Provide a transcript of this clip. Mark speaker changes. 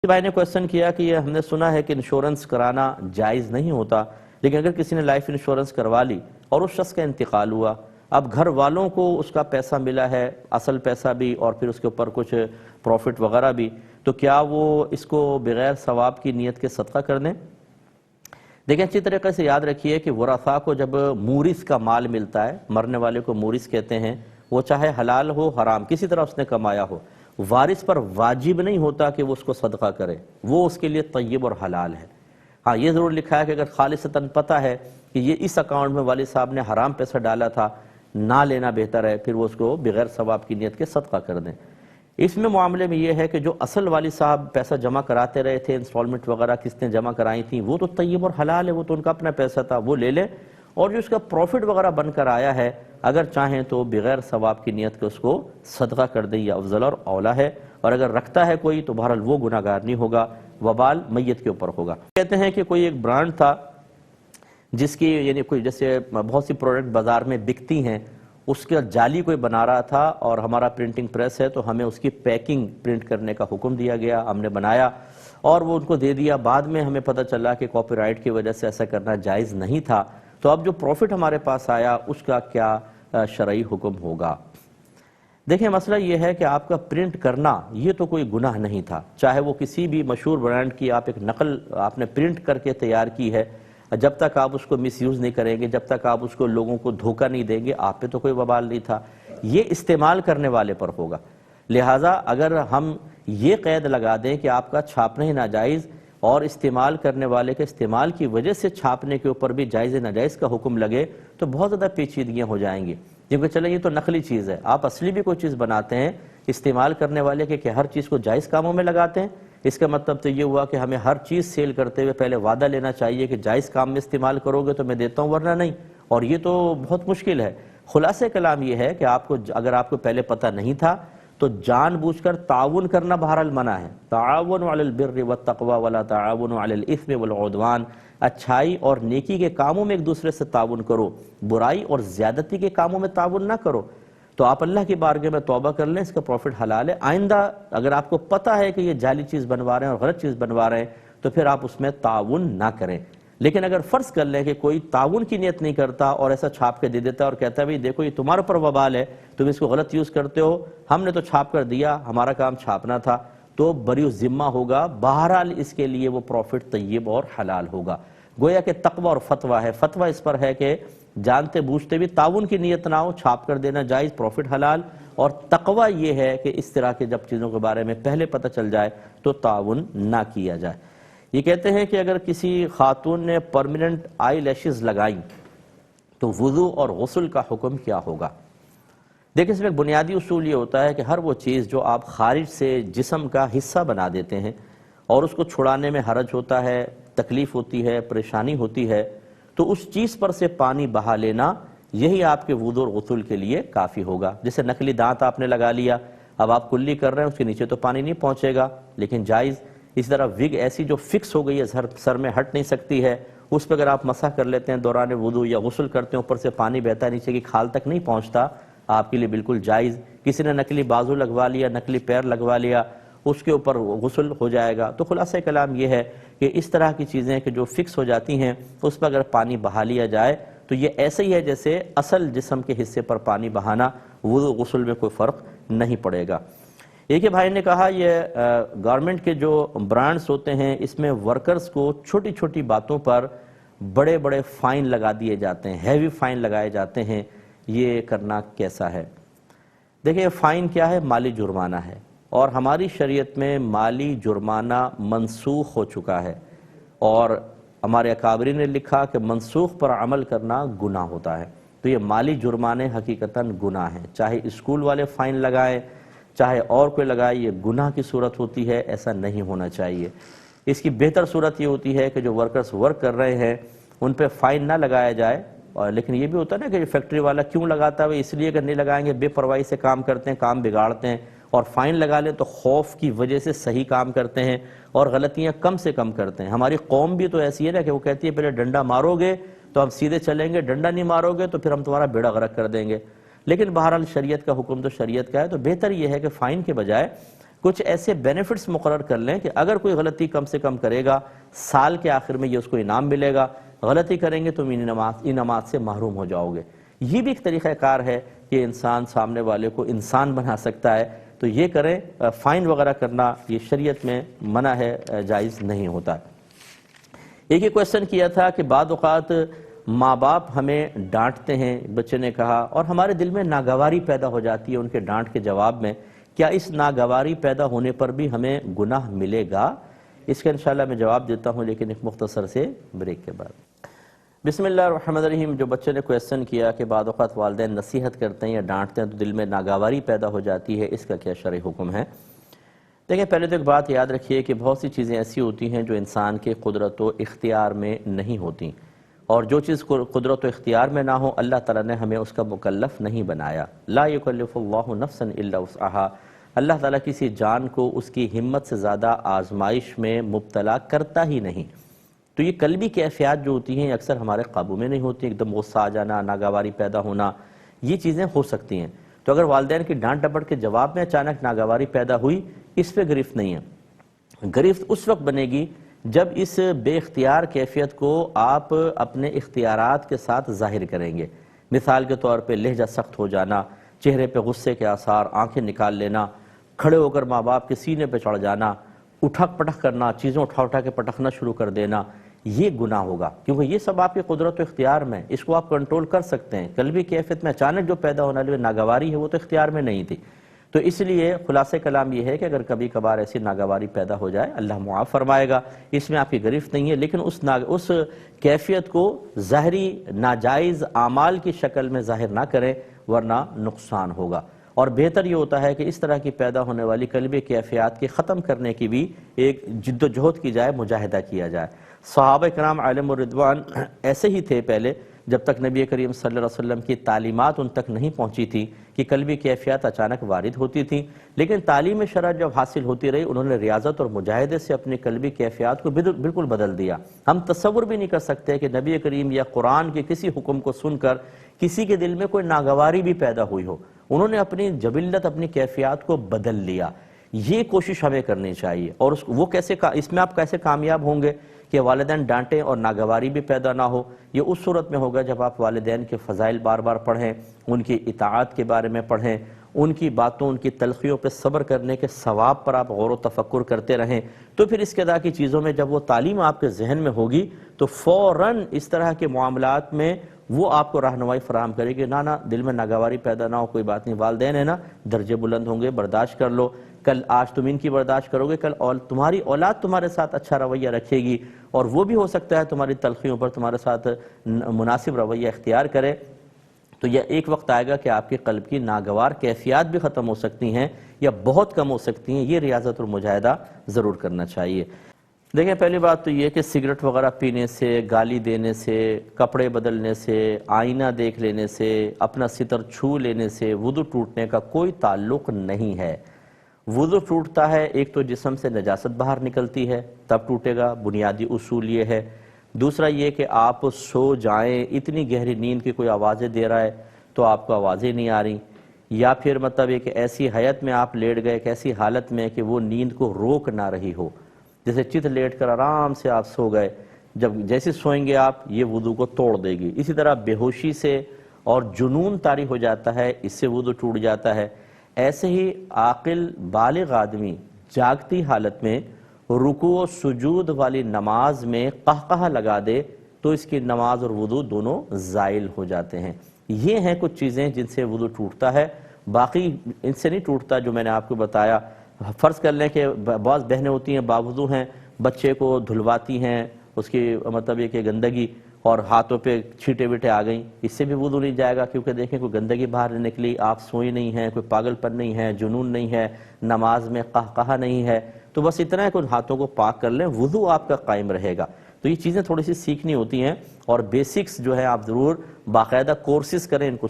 Speaker 1: بھائی نے کوشچن کیا کہ یہ ہم نے سنا ہے کہ انشورنس کرانا جائز نہیں ہوتا، لیکن اگر کسی نے لائف انشورنس کروا لی اور اس شخص کا انتقال ہوا، اب گھر والوں کو اس کا پیسہ ملا ہے، اصل پیسہ بھی اور پھر اس کے اوپر کچھ پروفٹ وغیرہ بھی، تو کیا وہ اس کو بغیر ثواب کی نیت کے صدقہ کر دیں؟ دیکھیں اچھی طریقے سے یاد رکھیے کہ ورثاء کو جب مورث کا مال ملتا ہے، مرنے والے کو مورث کہتے ہیں، وہ چاہے حلال ہو حرام کسی طرح اس نے کمایا ہو، وارث پر واجب نہیں ہوتا کہ وہ اس کو صدقہ کرے، وہ اس کے لیے طیب اور حلال ہے۔ ہاں یہ ضرور لکھا ہے کہ اگر خالصتاً پتہ ہے کہ یہ اس اکاؤنٹ میں والد صاحب نے حرام پیسہ ڈالا تھا، نہ لینا بہتر ہے، پھر وہ اس کو بغیر ثواب کی نیت کے صدقہ کر دیں۔ اس میں معاملے میں یہ ہے کہ جو اصل والد صاحب پیسہ جمع کراتے رہے تھے، انسٹالمنٹ وغیرہ قسطیں جمع کرائی تھیں، وہ تو طیب اور حلال ہے، وہ تو ان کا اپنا پیسہ تھا، وہ لے لے، اور جو اس کا پروفٹ وغیرہ بن کر آیا ہے اگر چاہیں تو بغیر ثواب کی نیت کے اس کو صدقہ کر دیں، یہ افضل اور اولیٰ ہے، اور اگر رکھتا ہے کوئی تو بہرحال وہ گناہگار نہیں ہوگا، وبال میت کے اوپر ہوگا۔ کہتے ہیں کہ کوئی ایک برانڈ تھا جس کی یعنی کوئی جیسے بہت سی پروڈکٹ بازار میں بکتی ہیں، اس کا جعلی کوئی بنا رہا تھا، اور ہمارا پرنٹنگ پریس ہے تو ہمیں اس کی پیکنگ پرنٹ کرنے کا حکم دیا گیا، ہم نے بنایا اور وہ ان کو دے دیا، بعد میں ہمیں پتہ چلا کہ کاپی رائٹ کی وجہ سے ایسا کرنا جائز نہیں تھا، تو اب جو پروفٹ ہمارے پاس آیا اس کا کیا شرعی حکم ہوگا؟ دیکھیں مسئلہ یہ ہے کہ آپ کا پرنٹ کرنا یہ تو کوئی گناہ نہیں تھا، چاہے وہ کسی بھی مشہور برانڈ کی آپ ایک نقل آپ نے پرنٹ کر کے تیار کی ہے، جب تک آپ اس کو مس یوز نہیں کریں گے، جب تک آپ اس کو لوگوں کو دھوکہ نہیں دیں گے، آپ پہ تو کوئی وبال نہیں تھا، یہ استعمال کرنے والے پر ہوگا۔ لہٰذا اگر ہم یہ قید لگا دیں کہ آپ کا چھاپنا ہی ناجائز اور استعمال کرنے والے کے استعمال کی وجہ سے چھاپنے کے اوپر بھی جائز ناجائز کا حکم لگے تو بہت زیادہ پیچیدگیاں ہو جائیں گی، کیونکہ چلیں یہ تو نقلی چیز ہے، آپ اصلی بھی کوئی چیز بناتے ہیں، استعمال کرنے والے کے کہ ہر چیز کو جائز کاموں میں لگاتے ہیں، اس کا مطلب تو یہ ہوا کہ ہمیں ہر چیز سیل کرتے ہوئے پہلے وعدہ لینا چاہیے کہ جائز کام میں استعمال کرو گے تو میں دیتا ہوں ورنہ نہیں، اور یہ تو بہت مشکل ہے۔ خلاصہ کلام یہ ہے کہ آپ کو اگر آپ کو پہلے پتہ نہیں تھا تو جان بوجھ کر تعاون کرنا بہرحال منع ہے، تعاون علی البر والتقوی ولا تعاون علی الاثم والعدوان، اچھائی اور نیکی کے کاموں میں ایک دوسرے سے تعاون کرو، برائی اور زیادتی کے کاموں میں تعاون نہ کرو۔ تو آپ اللہ کی بارگاہ میں توبہ کر لیں، اس کا پروفٹ حلال ہے، آئندہ اگر آپ کو پتہ ہے کہ یہ جعلی چیز بنوا رہے ہیں اور غلط چیز بنوا رہے ہیں تو پھر آپ اس میں تعاون نہ کریں۔ لیکن اگر فرض کر لیں کہ کوئی تعاون کی نیت نہیں کرتا اور ایسا چھاپ کے دے دیتا اور کہتا ہے بھئی دیکھو یہ تمہارے پر وبال ہے، تم اس کو غلط یوز کرتے ہو، ہم نے تو چھاپ کر دیا، ہمارا کام چھاپنا تھا، تو بری الذمہ ہوگا، بہرحال اس کے لیے وہ پروفٹ طیب اور حلال ہوگا۔ گویا کہ تقوی اور فتویٰ ہے، فتویٰ اس پر ہے کہ جانتے بوجھتے بھی تعاون کی نیت نہ ہو، چھاپ کر دینا جائز، پروفٹ حلال، اور تقوی یہ ہے کہ اس طرح کے جب چیزوں کے بارے میں پہلے پتہ چل جائے تو تعاون نہ کیا جائے۔ یہ کہتے ہیں کہ اگر کسی خاتون نے پرماننٹ آئی لیشز لگائیں تو وضو اور غسل کا حکم کیا ہوگا؟ دیکھیں اس میں ایک بنیادی اصول یہ ہوتا ہے کہ ہر وہ چیز جو آپ خارج سے جسم کا حصہ بنا دیتے ہیں اور اس کو چھڑانے میں حرج ہوتا ہے، تکلیف ہوتی ہے، پریشانی ہوتی ہے، تو اس چیز پر سے پانی بہا لینا یہی آپ کے وضو اور غسل کے لیے کافی ہوگا۔ جیسے نقلی دانت آپ نے لگا لیا، اب آپ کلی کر رہے ہیں، اس کے نیچے تو پانی نہیں پہنچے گا لیکن جائز۔ اس طرح وگ ایسی جو فکس ہو گئی ہے، سر میں ہٹ نہیں سکتی ہے، اس پہ اگر آپ مسح کر لیتے ہیں دوران وضو یا غسل کرتے ہیں، اوپر سے پانی بہتا ہے نیچے کی کھال تک نہیں پہنچتا، آپ کے لیے بالکل جائز۔ کسی نے نقلی بازو لگوا لیا، نقلی پیر لگوا لیا، اس کے اوپر غسل ہو جائے گا۔ تو خلاصہ کلام یہ ہے کہ اس طرح کی چیزیں کہ جو فکس ہو جاتی ہیں اس پر اگر پانی بہا لیا جائے تو یہ ایسے ہی ہے جیسے اصل جسم کے حصے پر پانی بہانا، وضو غسل میں کوئی فرق نہیں پڑے گا۔ ایک بھائی نے کہا یہ گورنمنٹ کے جو برانڈز ہوتے ہیں اس میں ورکرز کو چھوٹی چھوٹی باتوں پر بڑے بڑے فائن لگا دیے جاتے ہیں، ہیوی فائن لگائے جاتے ہیں، یہ کرنا کیسا ہے؟ دیکھیں فائن کیا ہے؟ مالی جرمانہ ہے، اور ہماری شریعت میں مالی جرمانہ منسوخ ہو چکا ہے، اور ہمارے اکابرین نے لکھا کہ منسوخ پر عمل کرنا گناہ ہوتا ہے، تو یہ مالی جرمانے حقیقتاً گناہ ہیں، چاہے اسکول والے فائن لگائیں چاہے اور کوئی لگائے، یہ گناہ کی صورت ہوتی ہے، ایسا نہیں ہونا چاہیے۔ اس کی بہتر صورت یہ ہوتی ہے کہ جو ورکرز ورک کر رہے ہیں ان پہ فائن نہ لگایا جائے، لیکن یہ بھی ہوتا ہے نا کہ فیکٹری والا کیوں لگاتا ہے؟ اس لیے کہ نہیں لگائیں گے بے پرواہی سے کام کرتے ہیں، کام بگاڑتے ہیں، اور فائن لگا لیں تو خوف کی وجہ سے صحیح کام کرتے ہیں اور غلطیاں کم سے کم کرتے ہیں۔ ہماری قوم بھی تو ایسی ہے نا کہ وہ کہتی ہے پہلے ڈنڈا مارو گے تو ہم سیدھے چلیں گے، ڈنڈا نہیں مارو گے تو پھر ہم تمہارا بیڑا غرق کر دیں گے۔ لیکن بہرحال شریعت کا حکم تو شریعت کا ہے، تو بہتر یہ ہے کہ فائن کے بجائے کچھ ایسے بینیفٹس مقرر کر لیں کہ اگر کوئی غلطی کم سے کم کرے گا سال کے آخر میں یہ اس کو انعام ملے گا، غلطی کریں گے تو انعامات سے محروم ہو جاؤ گے۔ یہ بھی ایک طریقہ کار ہے کہ انسان سامنے والے کو انسان بنا سکتا ہے، تو یہ کریں۔ فائن وغیرہ کرنا یہ شریعت میں منع ہے، جائز نہیں ہوتا۔ ایک یہ کویسچن کیا تھا کہ بعض اوقات ماں باپ ہمیں ڈانٹتے ہیں، بچے نے کہا، اور ہمارے دل میں ناگواری پیدا ہو جاتی ہے ان کے ڈانٹ کے جواب میں، کیا اس ناگواری پیدا ہونے پر بھی ہمیں گناہ ملے گا؟ اس کا انشاءاللہ میں جواب دیتا ہوں، لیکن ایک مختصر سے بریک کے بعد۔ بسم اللہ الرحمن الرحیم۔ جو بچے نے کویسچن کیا کہ بعض اوقات والدین نصیحت کرتے ہیں یا ڈانٹتے ہیں تو دل میں ناگواری پیدا ہو جاتی ہے، اس کا کیا شرعی حکم ہے؟ دیکھیں، پہلے تو ایک بات یاد رکھیے کہ بہت سی چیزیں ایسی ہوتی ہیں جو انسان کے قدرت و اختیار میں نہیں ہوتی، اور جو چیز قدرت و اختیار میں نہ ہو اللہ تعالیٰ نے ہمیں اس کا مکلف نہیں بنایا۔ لا یکلف اللہ نفسا الا وسعها۔ اللہ تعالیٰ کسی جان کو اس کی ہمت سے زیادہ آزمائش میں مبتلا کرتا ہی نہیں۔ تو یہ قلبی کیفیات جو ہوتی ہیں اکثر ہمارے قابو میں نہیں ہوتی، ایک دم غصہ آ جانا، ناگواری پیدا ہونا، یہ چیزیں ہو سکتی ہیں۔ تو اگر والدین کی ڈانٹ ڈپٹ کے جواب میں اچانک ناگواری پیدا ہوئی، اس پہ گرفت نہیں ہے۔ گرفت اس وقت بنے گی جب اس بے اختیار کیفیت کو آپ اپنے اختیارات کے ساتھ ظاہر کریں گے۔ مثال کے طور پہ لہجہ سخت ہو جانا، چہرے پہ غصے کے آثار، آنکھیں نکال لینا، کھڑے ہو کر ماں باپ کے سینے پہ چڑھ جانا، اٹھک پٹک کرنا، چیزیں اٹھا کے پٹکنا شروع کر دینا، یہ گناہ ہوگا، کیونکہ یہ سب آپ کی قدرت و اختیار میں، اس کو آپ کنٹرول کر سکتے ہیں۔ قلبی کیفیت میں اچانک جو پیدا ہونے والی ناگواری ہے وہ تو اختیار میں نہیں تھی۔ تو اس لیے خلاصہ کلام یہ ہے کہ اگر کبھی کبھار ایسی ناگواری پیدا ہو جائے اللہ معاف فرمائے گا، اس میں آپ کی گرفت نہیں ہے، لیکن اس کیفیت کو ظاہری ناجائز اعمال کی شکل میں ظاہر نہ کریں ورنہ نقصان ہوگا۔ اور بہتر یہ ہوتا ہے کہ اس طرح کی پیدا ہونے والی قلبی کیفیات کے ختم کرنے کی بھی ایک جد و جہد کی جائے، مجاہدہ کیا جائے۔ صحابہ کرام علیہم الرضوان ایسے ہی تھے پہلے، جب تک نبی کریم صلی اللہ علیہ وسلم کی تعلیمات ان تک نہیں پہنچی تھی کہ قلبی کیفیات اچانک وارد ہوتی تھیں، لیکن تعلیم شرع جب حاصل ہوتی رہی انہوں نے ریاضت اور مجاہدے سے اپنی قلبی کیفیات کو بالکل بدل دیا۔ ہم تصور بھی نہیں کر سکتے کہ نبی کریم یا قرآن کے کسی حکم کو سن کر کسی کے دل میں کوئی ناگواری بھی پیدا ہوئی ہو، انہوں نے اپنی جبلت، اپنی کیفیات کو بدل لیا۔ یہ کوشش ہمیں کرنی چاہیے، اور اس میں آپ کیسے کامیاب ہوں گے کہ والدین ڈانٹیں اور ناگواری بھی پیدا نہ ہو؟ یہ اس صورت میں ہوگا جب آپ والدین کے فضائل بار بار پڑھیں، ان کی اطاعت کے بارے میں پڑھیں، ان کی باتوں، ان کی تلخیوں پہ صبر کرنے کے ثواب پر آپ غور و تفکر کرتے رہیں، تو پھر اس قضا کی چیزوں میں جب وہ تعلیم آپ کے ذہن میں ہوگی تو فوراً اس طرح کے معاملات میں وہ آپ کو رہنمائی فراہم کرے گی۔ نہ دل میں ناگواری پیدا نہ ہو، کوئی بات نہیں، والدین ہیں نا، درجے بلند ہوں گے، برداشت کر لو، کل آج تم ان کی برداشت کرو گے، کل تمہاری اولاد تمہارے ساتھ اچھا رویہ رکھے گی، اور وہ بھی ہو سکتا ہے تمہاری تلخیوں پر تمہارے ساتھ مناسب رویہ اختیار کرے۔ تو یہ ایک وقت آئے گا کہ آپ کے قلب کی ناگوار کیفیات بھی ختم ہو سکتی ہیں یا بہت کم ہو سکتی ہیں۔ یہ ریاضت اور مجاہدہ ضرور کرنا چاہیے۔ دیکھیں، پہلی بات تو یہ کہ سگریٹ وغیرہ پینے سے، گالی دینے سے، کپڑے بدلنے سے، آئینہ دیکھ لینے سے، اپنا ستر چھو لینے سے وضو ٹوٹنے کا کوئی تعلق نہیں ہے۔ وضو ٹوٹتا ہے ایک تو جسم سے نجاست باہر نکلتی ہے تب ٹوٹے گا، بنیادی اصول یہ ہے۔ دوسرا یہ کہ آپ سو جائیں، اتنی گہری نیند کی کوئی آوازیں دے رہا ہے تو آپ کو آوازیں نہیں آ رہی، یا پھر مطلب ایک ایسی حیت میں آپ لیٹ گئے، ایک ایسی حالت میں کہ وہ نیند کو روک نہ رہی ہو، جیسے چت لیٹ کر آرام سے آپ سو گئے، جیسے سوئیں گے آپ یہ وضو کو توڑ دے گی۔ اسی طرح بے ہوشی سے اور جنون طاری ہو جاتا ہے، اس سے وضو ٹوٹ جاتا ہے۔ ایسے ہی عاقل بالغ آدمی جاگتی حالت میں رکوع و سجود والی نماز میں قہقہہ لگا دے تو اس کی نماز اور وضو دونوں زائل ہو جاتے ہیں۔ یہ ہیں کچھ چیزیں جن سے وضو ٹوٹتا ہے، باقی ان سے نہیں ٹوٹتا جو میں نے آپ کو بتایا۔ فرض کر لیں کہ بعض بہنیں ہوتی ہیں باوضو ہیں، بچے کو دھلواتی ہیں، اس کی مطلب یہ کہ گندگی اور ہاتھوں پہ چھیٹے ویٹے آ گئیں، اس سے بھی وضو نہیں جائے گا، کیونکہ دیکھیں کوئی گندگی باہر نہیں نکلی، آپ سوئی نہیں ہیں، کوئی پاگل پن نہیں ہے، جنون نہیں ہے، نماز میں قہقہہ نہیں ہے، تو بس اتنا ہے کہ ان ہاتھوں کو پاک کر لیں، وضو آپ کا قائم رہے گا۔ تو یہ چیزیں تھوڑی سی سیکھنی ہوتی ہیں، اور بیسکس جو ہے آپ ضرور باقاعدہ کورسز کریں ان کو